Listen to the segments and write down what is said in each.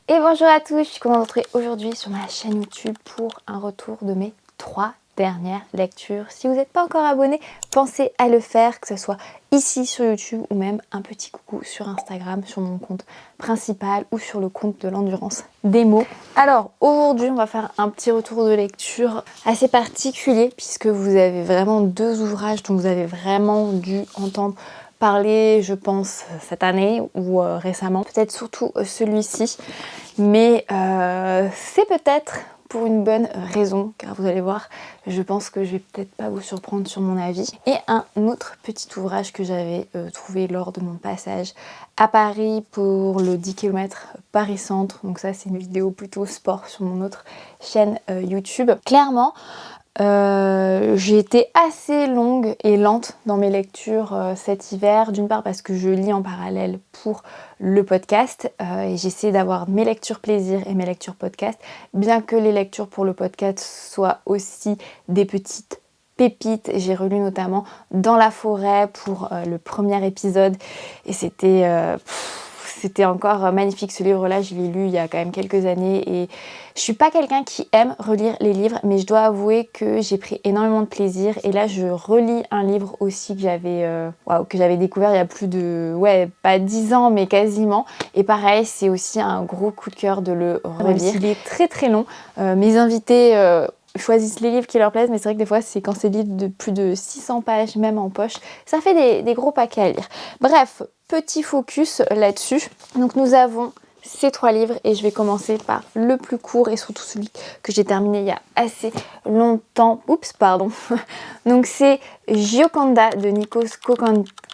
Et bonjour à tous, je suis contente de retrouver aujourd'hui sur ma chaîne YouTube pour un retour de mes 3 dernières lectures. Si vous n'êtes pas encore abonné, pensez à le faire, que ce soit ici sur YouTube ou même un petit coucou sur Instagram, sur mon compte principal ou sur le compte de l'endurance des mots. Alors aujourd'hui on va faire un petit retour de lecture assez particulier puisque vous avez vraiment 2 ouvrages dont vous avez vraiment dû entendre parler, je pense, cette année ou récemment, peut-être surtout celui-ci, mais c'est peut-être pour une bonne raison, car vous allez voir, je pense que je vais peut-être pas vous surprendre sur mon avis. Et un autre petit ouvrage que j'avais trouvé lors de mon passage à Paris pour le 10 km Paris Centre, donc ça c'est une vidéo plutôt sport sur mon autre chaîne YouTube. Clairement, j'ai été assez longue et lente dans mes lectures cet hiver, d'une part parce que je lis en parallèle pour le podcast et j'essaie d'avoir mes lectures plaisir et mes lectures podcast, bien que les lectures pour le podcast soient aussi des petites pépites. J'ai relu notamment Dans la forêt pour le premier épisode et c'était encore magnifique. Ce livre-là, je l'ai lu il y a quand même quelques années et je suis pas quelqu'un qui aime relire les livres, mais je dois avouer que j'ai pris énormément de plaisir. Et là, je relis un livre aussi que j'avais découvert il y a plus de, pas 10 ans, mais quasiment. Et pareil, c'est aussi un gros coup de cœur de le relire. Il est très très long. Mes invités choisissent les livres qui leur plaisent, mais c'est vrai que des fois, c'est quand c'est des livres de plus de 600 pages, même en poche, ça fait des gros paquets à lire. Bref, petit focus là-dessus. Donc nous avons ces 3 livres et je vais commencer par le plus court et surtout celui que j'ai terminé il y a assez longtemps. Oups, pardon. Donc c'est Gioconda de Nikos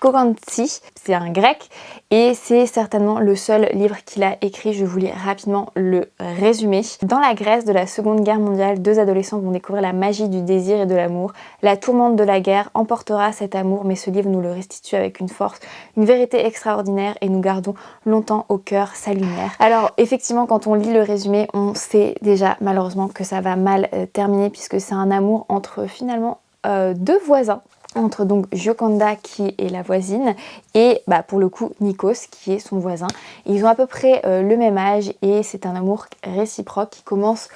Kokontsis. C'est un grec et c'est certainement le seul livre qu'il a écrit. Je voulais rapidement le résumer. Dans la Grèce de la Seconde Guerre mondiale, 2 adolescents vont découvrir la magie du désir et de l'amour. La tourmente de la guerre emportera cet amour, mais ce livre nous le restitue avec une force, une vérité extraordinaire et nous gardons longtemps au cœur sa lumière. Alors effectivement, quand on lit le résumé, on sait déjà malheureusement que ça va mal terminer puisque c'est un amour entre finalement 2 voisins. Entre donc Gioconda qui est la voisine et pour le coup Nikos qui est son voisin. Ils ont à peu près le même âge et c'est un amour réciproque qui commence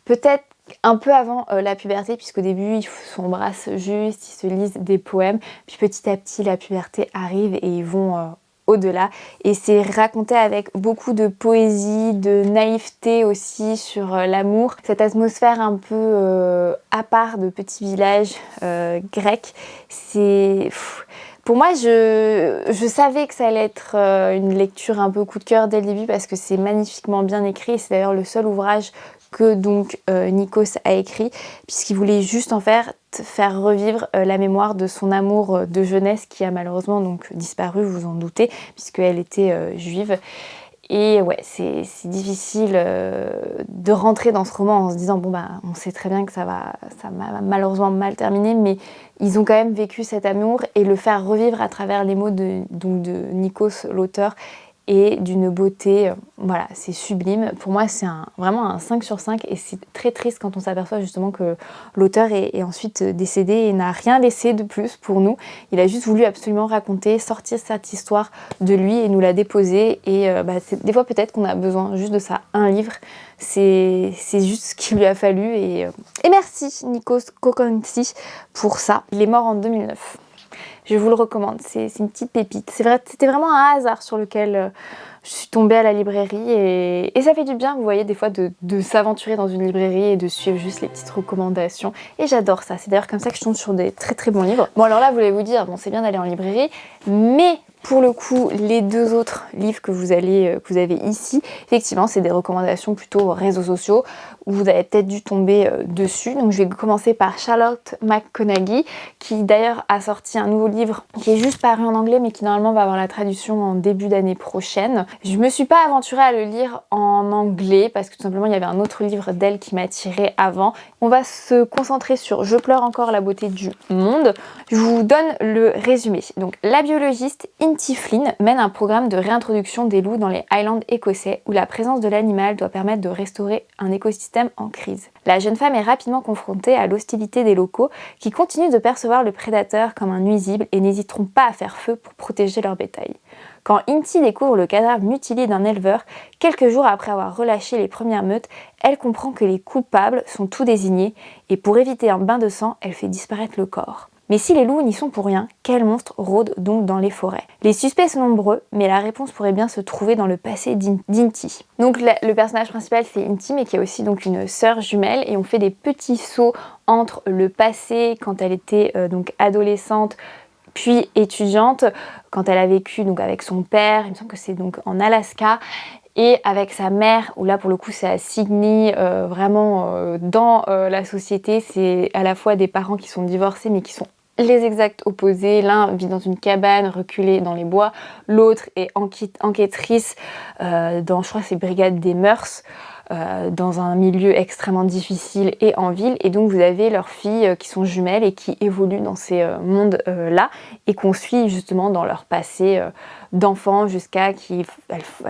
peut-être un peu avant la puberté, puisqu'au début ils s'embrassent juste, ils se lisent des poèmes, puis petit à petit la puberté arrive et ils vont au-delà. Et c'est raconté avec beaucoup de poésie, de naïveté aussi sur l'amour. Cette atmosphère un peu à part de petits villages grecs, c'est... Pour moi, je savais que ça allait être une lecture un peu coup de cœur dès le début parce que c'est magnifiquement bien écrit. C'est d'ailleurs le seul ouvrage que donc Nikos a écrit puisqu'il voulait juste en faire revivre la mémoire de son amour de jeunesse qui a malheureusement donc disparu, vous vous en doutez, puisqu'elle était juive. Et ouais, c'est difficile de rentrer dans ce roman en se disant on sait très bien que ça va malheureusement mal terminer, mais ils ont quand même vécu cet amour et le faire revivre à travers les mots de Nikos l'auteur et d'une beauté, voilà, c'est sublime. Pour moi, c'est vraiment un 5 sur 5 et c'est très triste quand on s'aperçoit justement que l'auteur est ensuite décédé et n'a rien laissé de plus pour nous. Il a juste voulu absolument raconter, sortir cette histoire de lui et nous la déposer et des fois peut-être qu'on a besoin juste de ça, un livre, c'est juste ce qu'il lui a fallu et merci Nikos Kokontsis pour ça. Il est mort en 2009. Je vous le recommande, c'est une petite pépite. C'est vrai, c'était vraiment un hasard sur lequel je suis tombée à la librairie et ça fait du bien, vous voyez, des fois de s'aventurer dans une librairie et de suivre juste les petites recommandations. Et j'adore ça, c'est d'ailleurs comme ça que je tombe sur des très très bons livres. Bon alors là, vous allez vous dire, bon c'est bien d'aller en librairie, mais pour le coup, les 2 autres livres que vous avez ici, effectivement, c'est des recommandations plutôt réseaux sociaux où vous avez peut-être dû tomber dessus. Donc je vais commencer par Charlotte McConaghy, qui d'ailleurs a sorti un nouveau livre qui est juste paru en anglais, mais qui normalement va avoir la traduction en début d'année prochaine. Je me suis pas aventurée à le lire en anglais parce que tout simplement il y avait un autre livre d'elle qui m'attirait avant. On va se concentrer sur Je pleure encore la beauté du monde. Je vous donne le résumé. Donc la biologiste Inti Flynn mène un programme de réintroduction des loups dans les Highlands écossais où la présence de l'animal doit permettre de restaurer un écosystème en crise. La jeune femme est rapidement confrontée à l'hostilité des locaux qui continuent de percevoir le prédateur comme un nuisible et n'hésiteront pas à faire feu pour protéger leur bétail. Quand Inti découvre le cadavre mutilé d'un éleveur, quelques jours après avoir relâché les premières meutes, elle comprend que les coupables sont tout désignés et pour éviter un bain de sang, elle fait disparaître le corps. Mais si les loups n'y sont pour rien, quels monstres rôdent donc dans les forêts? Les suspects sont nombreux, mais la réponse pourrait bien se trouver dans le passé d'Inti. Donc le personnage principal c'est Inti, mais qui a aussi donc une sœur jumelle, et on fait des petits sauts entre le passé quand elle était donc adolescente, puis étudiante, quand elle a vécu donc avec son père, il me semble que c'est donc en Alaska, et avec sa mère, où là pour le coup c'est à Sydney, vraiment dans la société, c'est à la fois des parents qui sont divorcés mais qui sont les exacts opposés. L'un vit dans une cabane reculée dans les bois, l'autre est enquêtrice dans, je crois, ces brigades des mœurs, dans un milieu extrêmement difficile et en ville. Et donc vous avez leurs filles qui sont jumelles et qui évoluent dans ces mondes-là et qu'on suit justement dans leur passé d'enfants jusqu'à qu'elles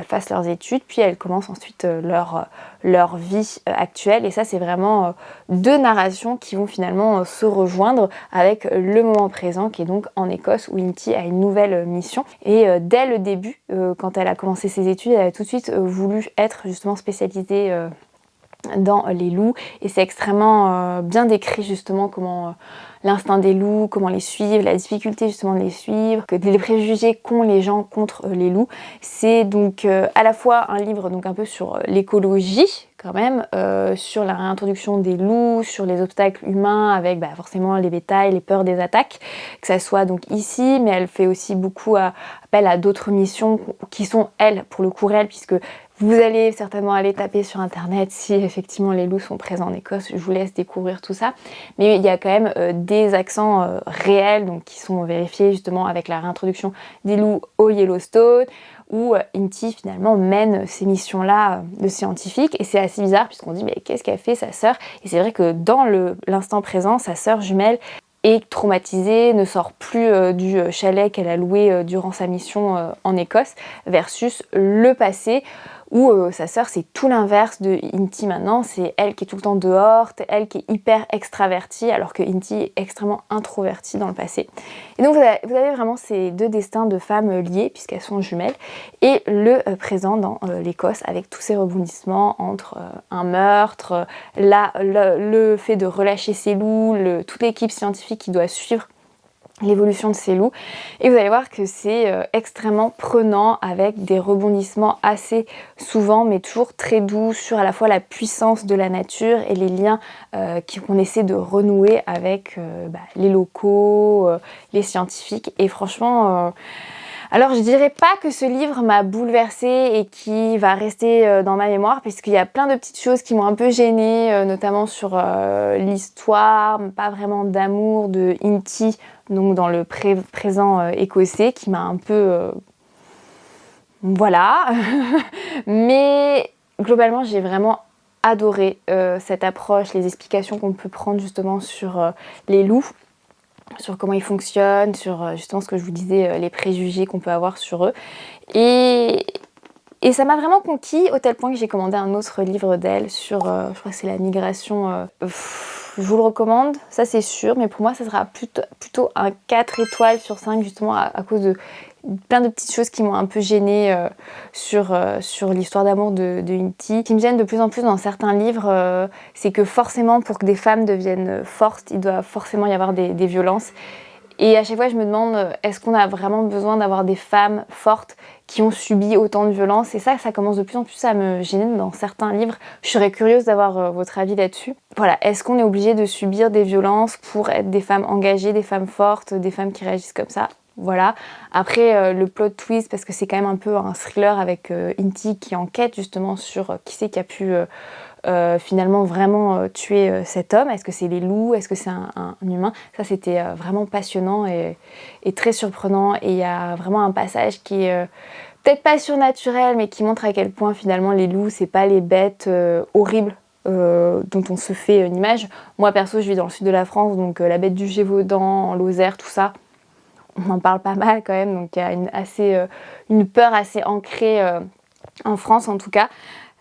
fassent leurs études, puis elles commencent ensuite leur vie actuelle. Et ça c'est vraiment deux narrations qui vont finalement se rejoindre avec le moment présent qui est donc en Écosse où Inti a une nouvelle mission. Et dès le début, quand elle a commencé ses études, elle a tout de suite voulu être justement spécialisée dans les loups, et c'est extrêmement bien décrit justement comment l'instinct des loups, comment les suivre, la difficulté justement de les suivre, que les préjugés qu'ont les gens contre les loups. C'est donc à la fois un livre donc un peu sur l'écologie quand même, sur la réintroduction des loups, sur les obstacles humains avec forcément les bétails, les peurs des attaques, que ça soit donc ici, mais elle fait aussi beaucoup appel à d'autres missions qui sont elles pour le coup réelles, puisque vous allez certainement aller taper sur internet si effectivement les loups sont présents en Écosse, je vous laisse découvrir tout ça. Mais il y a quand même des accents réels donc, qui sont vérifiés justement avec la réintroduction des loups au Yellowstone, où Inti finalement mène ces missions-là de scientifique. Et c'est assez bizarre puisqu'on dit mais qu'est-ce qu'a fait sa sœur? Et c'est vrai que dans l'instant présent, sa sœur jumelle est traumatisée, ne sort plus du chalet qu'elle a loué durant sa mission en Écosse, versus le passé où sa sœur c'est tout l'inverse de Inti maintenant, c'est elle qui est tout le temps dehors, elle qui est hyper extravertie alors que Inti est extrêmement introvertie dans le passé. Et donc vous avez vraiment ces deux destins de femmes liés puisqu'elles sont jumelles, et le présent dans l'Écosse avec tous ces rebondissements entre un meurtre, le fait de relâcher ses loups, toute l'équipe scientifique qui doit suivre l'évolution de ces loups, et vous allez voir que c'est extrêmement prenant avec des rebondissements assez souvent mais toujours très doux sur à la fois la puissance de la nature et les liens qu'on essaie de renouer avec les locaux, les scientifiques. Et franchement alors je dirais pas que ce livre m'a bouleversée et qui va rester dans ma mémoire, puisqu'il y a plein de petites choses qui m'ont un peu gênée, notamment sur l'histoire, pas vraiment d'amour de Inti, donc dans le présent écossais, qui m'a un peu... voilà. Mais globalement j'ai vraiment adoré cette approche, les explications qu'on peut prendre justement sur les loups, sur comment ils fonctionnent, sur justement ce que je vous disais, les préjugés qu'on peut avoir sur eux. Et ça m'a vraiment conquis au tel point que j'ai commandé un autre livre d'elle sur, je crois que c'est la migration. Je vous le recommande, ça c'est sûr, mais pour moi ça sera plutôt un 4 étoiles sur 5 justement à cause de plein de petites choses qui m'ont un peu gênée sur l'histoire d'amour de Inti. Ce qui me gêne de plus en plus dans certains livres, c'est que forcément pour que des femmes deviennent fortes, il doit forcément y avoir des violences. Et à chaque fois je me demande, est-ce qu'on a vraiment besoin d'avoir des femmes fortes qui ont subi autant de violences? Et ça commence de plus en plus à me gêner dans certains livres. Je serais curieuse d'avoir votre avis là-dessus. Voilà, est-ce qu'on est obligé de subir des violences pour être des femmes engagées, des femmes fortes, des femmes qui réagissent comme ça? Voilà. Après le plot twist, parce que c'est quand même un peu un thriller avec Inti qui enquête justement sur qui c'est qui a pu finalement vraiment tuer cet homme. Est-ce que c'est les loups? Est-ce que c'est un humain? Ça c'était vraiment passionnant et très surprenant, et il y a vraiment un passage qui est peut-être pas surnaturel mais qui montre à quel point finalement les loups c'est pas les bêtes horribles dont on se fait une image. Moi perso je vis dans le sud de la France, donc la bête du Gévaudan, en Lozère, tout ça, on en parle pas mal quand même, donc il y a une peur assez ancrée en France en tout cas.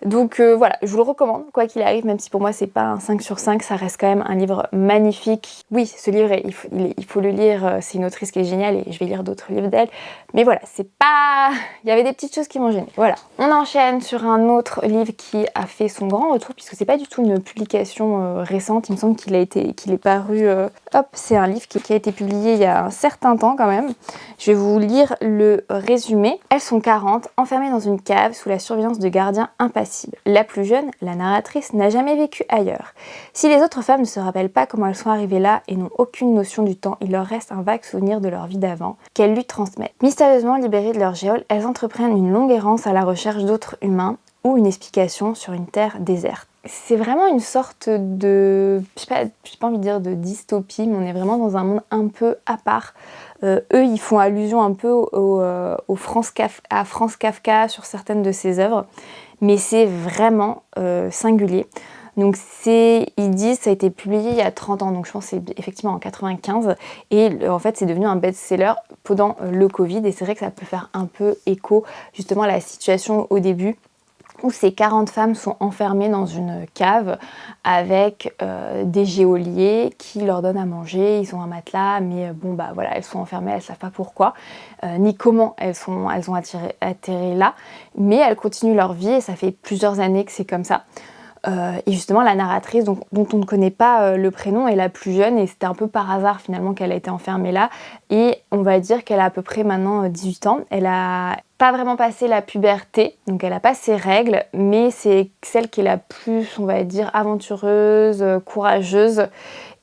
Donc voilà, je vous le recommande, quoi qu'il arrive, même si pour moi c'est pas un 5 sur 5, ça reste quand même un livre magnifique. Oui, ce livre, il faut le lire, c'est une autrice qui est géniale et je vais lire d'autres livres d'elle. Mais voilà, c'est pas... Il y avait des petites choses qui m'ont gênée. Voilà. On enchaîne sur un autre livre qui a fait son grand retour, puisque c'est pas du tout une publication récente, il me semble qu'il est paru... Hop, c'est un livre qui a été publié il y a un certain temps quand même. Je vais vous lire le résumé. Elles sont 40, enfermées dans une cave sous la surveillance de gardiens impassibles. La plus jeune, la narratrice, n'a jamais vécu ailleurs. Si les autres femmes ne se rappellent pas comment elles sont arrivées là et n'ont aucune notion du temps, il leur reste un vague souvenir de leur vie d'avant, qu'elles lui transmettent. Mystérieusement libérées de leur geôle, elles entreprennent une longue errance à la recherche d'autres humains ou une explication sur une terre déserte. C'est vraiment une sorte de... j'ai pas envie de dire de dystopie, mais on est vraiment dans un monde un peu à part. Eux, ils font allusion un peu à Franz Kafka sur certaines de ses œuvres, mais c'est vraiment singulier. Donc ils disent ça a été publié il y a 30 ans, donc je pense que c'est effectivement en 95, et en fait c'est devenu un best-seller pendant le Covid, et c'est vrai que ça peut faire un peu écho justement à la situation au début, où ces 40 femmes sont enfermées dans une cave avec des geôliers qui leur donnent à manger, ils ont un matelas, mais bon bah voilà, elles sont enfermées, elles ne savent pas pourquoi, ni comment elles ont atterri là, mais elles continuent leur vie et ça fait plusieurs années que c'est comme ça. Et justement la narratrice dont on ne connaît pas le prénom est la plus jeune, et c'était un peu par hasard finalement qu'elle a été enfermée là, et on va dire qu'elle a à peu près maintenant 18 ans. Elle a pas vraiment passé la puberté, donc elle a pas ses règles, mais c'est celle qui est la plus, on va dire, aventureuse, courageuse,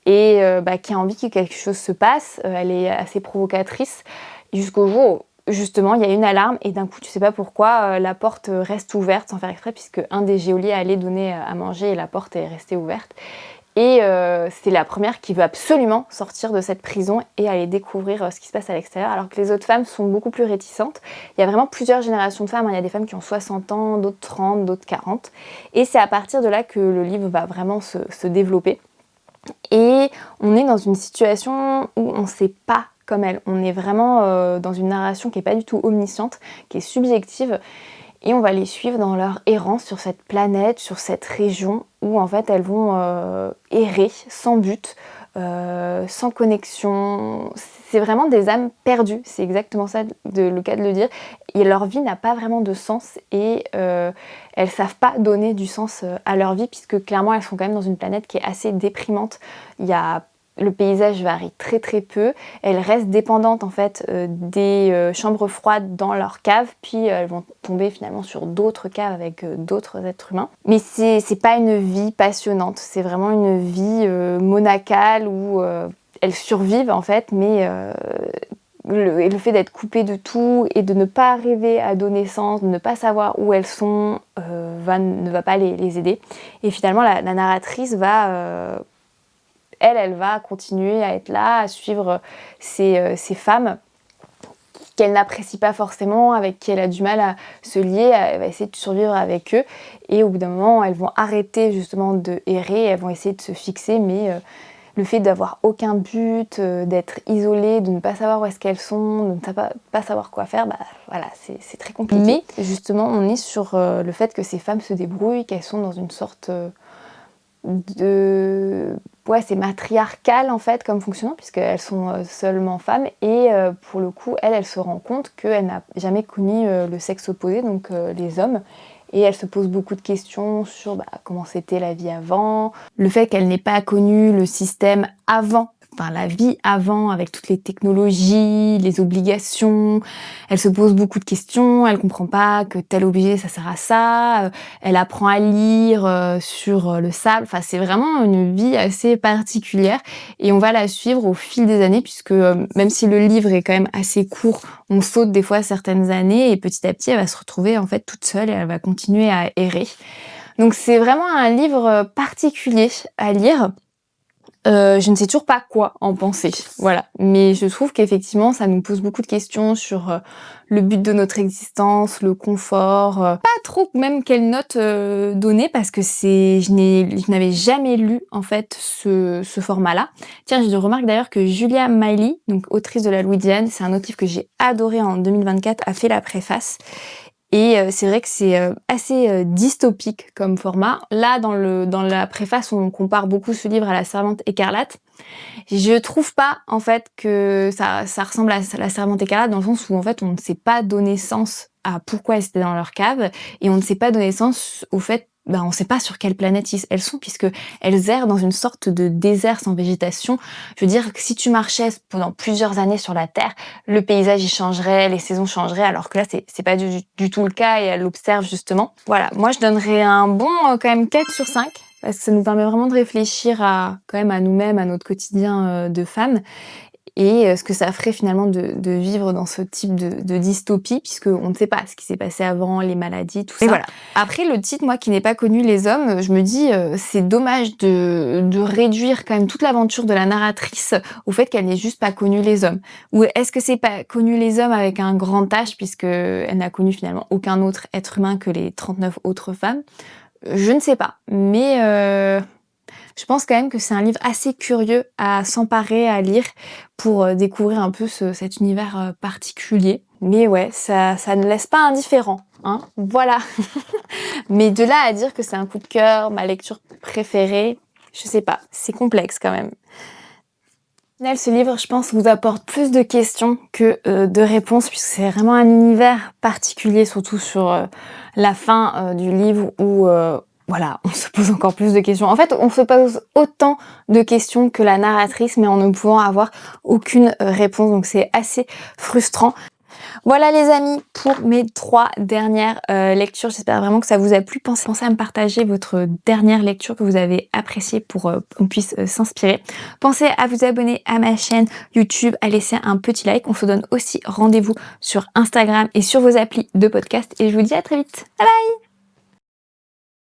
et qui a envie que quelque chose se passe. Elle est assez provocatrice jusqu'au jour où justement il y a une alarme et d'un coup tu sais pas pourquoi la porte reste ouverte sans faire exprès, puisque un des geôliers allait donner à manger et la porte est restée ouverte, et c'est la première qui veut absolument sortir de cette prison et aller découvrir ce qui se passe à l'extérieur, alors que les autres femmes sont beaucoup plus réticentes. Il y a vraiment plusieurs générations de femmes, il y a des femmes qui ont 60 ans, d'autres 30, d'autres 40, et c'est à partir de là que le livre va vraiment se développer, et on est dans une situation où on ne sait pas comme elle. On est vraiment dans une narration qui n'est pas du tout omnisciente, qui est subjective, et on va les suivre dans leur errance sur cette planète, sur cette région, où en fait elles vont errer sans but, sans connexion. C'est vraiment des âmes perdues, c'est exactement ça le cas de le dire, et leur vie n'a pas vraiment de sens, et elles savent pas donner du sens à leur vie, puisque clairement elles sont quand même dans une planète qui est assez déprimante. Le paysage varie très très peu, elles restent dépendantes en fait des chambres froides dans leur cave, puis elles vont tomber finalement sur d'autres caves avec d'autres êtres humains. Mais c'est pas une vie passionnante, c'est vraiment une vie monacale où elles survivent en fait, mais le fait d'être coupées de tout et de ne pas arriver à donner sens, de ne pas savoir où elles sont, ne va pas les aider. Et finalement la narratrice va... Elle va continuer à être là, à suivre ces femmes qu'elle n'apprécie pas forcément, avec qui elle a du mal à se lier, elle va essayer de survivre avec eux, et au bout d'un moment, elles vont arrêter justement de errer, elles vont essayer de se fixer, mais le fait d'avoir aucun but, d'être isolées, de ne pas savoir où est-ce qu'elles sont, de ne pas savoir quoi faire, voilà, c'est très compliqué. Mais justement, on est sur le fait que ces femmes se débrouillent, qu'elles sont dans une sorte... c'est matriarcal en fait comme fonctionnement, puisqu'elles sont seulement femmes, et pour le coup elle se rend compte qu'elle n'a jamais connu le sexe opposé, donc les hommes, et elle se pose beaucoup de questions sur comment c'était la vie avant, le fait qu'elle n'ait pas connu le système avant, enfin la vie avant, avec toutes les technologies, les obligations. Elle se pose beaucoup de questions, elle comprend pas que tel objet ça sert à ça, elle apprend à lire sur le sable, enfin c'est vraiment une vie assez particulière, et on va la suivre au fil des années, puisque même si le livre est quand même assez court, on saute des fois certaines années, et petit à petit elle va se retrouver en fait toute seule et elle va continuer à errer. Donc c'est vraiment un livre particulier à lire. Je ne sais toujours pas quoi en penser, voilà. Mais je trouve qu'effectivement, ça nous pose beaucoup de questions sur le but de notre existence, le confort, pas trop même quelle note donner, parce que je n'avais jamais lu en fait ce format-là. Tiens, je remarque d'ailleurs que Julia Miley, donc autrice de la Louisiane, c'est un autre livre que j'ai adoré en 2024, a fait la préface. Et c'est vrai que c'est assez dystopique comme format. Là, dans la préface, on compare beaucoup ce livre à La Servante écarlate. Je trouve pas, en fait, que ça ressemble à La Servante écarlate, dans le sens où, en fait, on ne s'est pas donné sens à pourquoi elles étaient dans leur cave, et on ne s'est pas donné sens au fait, on sait pas sur quelle planète elles sont, puisque elles errent dans une sorte de désert sans végétation. Je veux dire que si tu marchais pendant plusieurs années sur la Terre, le paysage y changerait, les saisons changeraient, alors que là, c'est pas du tout le cas, et elle l'observe justement. Voilà, moi je donnerais un bon quand même 4 sur 5, parce que ça nous permet vraiment de réfléchir quand même à nous-mêmes, à notre quotidien de femmes, et ce que ça ferait finalement de vivre dans ce type de dystopie, puisqu'on ne sait pas ce qui s'est passé avant, les maladies, tout ça. Et voilà. Après, le titre, moi qui n'ai pas connu les hommes, je me dis c'est dommage de réduire quand même toute l'aventure de la narratrice au fait qu'elle n'ait juste pas connu les hommes. Ou est-ce que c'est pas connu les hommes avec un grand H, puisqu'elle n'a connu finalement aucun autre être humain que les 39 autres femmes? Je ne sais pas, mais je pense quand même que c'est un livre assez curieux à s'emparer, à lire, pour découvrir un peu cet univers particulier. Mais ouais, ça ne laisse pas indifférent, hein, voilà. Mais de là à dire que c'est un coup de cœur, ma lecture préférée, je sais pas, c'est complexe quand même. Au final, ce livre, je pense, vous apporte plus de questions que de réponses, puisque c'est vraiment un univers particulier, surtout sur la fin du livre où voilà, on se pose encore plus de questions. En fait, on se pose autant de questions que la narratrice, mais en ne pouvant avoir aucune réponse, donc c'est assez frustrant. Voilà les amis pour mes 3 dernières lectures. J'espère vraiment que ça vous a plu. Pensez à me partager votre dernière lecture que vous avez appréciée pour qu'on puisse s'inspirer. Pensez à vous abonner à ma chaîne YouTube, à laisser un petit like. On se donne aussi rendez-vous sur Instagram et sur vos applis de podcast. Et je vous dis à très vite. Bye bye!